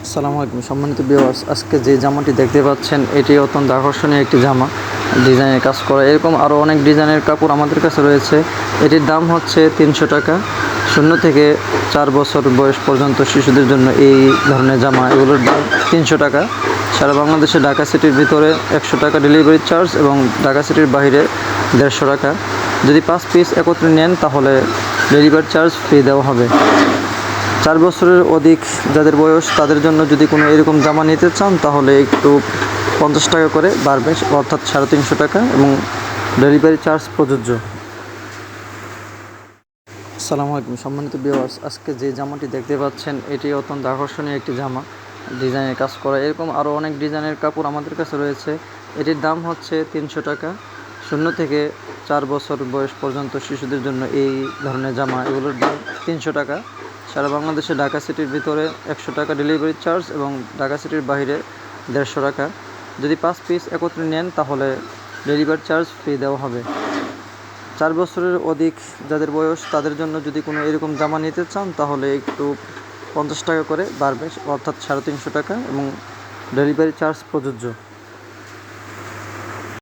আসসালামু আলাইকুম সম্মানিত ভিউয়ার্স, আজকে যে জামাটি দেখতে পাচ্ছেন এটি অত্যন্ত আকর্ষণীয় একটি জামা, ডিজাইনের কাজ করা। এরকম আরও অনেক ডিজাইনের কাপড় আমাদের কাছে রয়েছে। এটির দাম হচ্ছে 300 টাকা। 0 থেকে 4 বছর বয়স পর্যন্ত শিশুদের জন্য এই ধরনের জামা, এগুলোর দাম 300 টাকা। সারা বাংলাদেশে ঢাকা সিটির ভিতরে 100 টাকা ডেলিভারি চার্জ এবং ঢাকা সিটির বাইরে 150 টাকা। যদি 5 পিস একত্রে নেন তাহলে ডেলিভারি চার্জ ফ্রি দেওয়া হবে। 4 বছরের অধিক যাদের বয়স তাদের জন্য যদি কোনো এরকম জামা নিতে চান তাহলে একটু 50 টাকা করে বাড়বে, অর্থাৎ 350 টাকা, এবং ডেলিভারি চার্জ প্রযোজ্য। আসসালামু আলাইকুম সম্মানিত ভিউয়ার্স, আজকে যে জামাটি দেখতে পাচ্ছেন এটি অত্যন্ত আকর্ষণীয় একটি জামা, ডিজাইনের কাজ করা। এরকম আরও অনেক ডিজাইনের কাপড় আমাদের কাছে রয়েছে। এটির দাম হচ্ছে 300 টাকা। 0 থেকে 4 বছর বয়স পর্যন্ত শিশুদের জন্য এই ধরনের জামা, এগুলোর দাম 300 টাকা। সারা বাংলাদেশে ঢাকা সিটির ভিতরে 100 টাকা ডেলিভারি চার্জ এবং ঢাকা সিটির বাইরে 150 টাকা। যদি 5 পিস একত্রে নেন তাহলে ডেলিভারি চার্জ ফ্রি দেওয়া হবে। 4 বছরের অধিক যাদের বয়স তাদের জন্য যদি কোনো এরকম জামা নিতে চান তাহলে একটু 50 টাকা করে বাড়বে, অর্থাৎ 350 টাকা, এবং ডেলিভারি চার্জ প্রযোজ্য।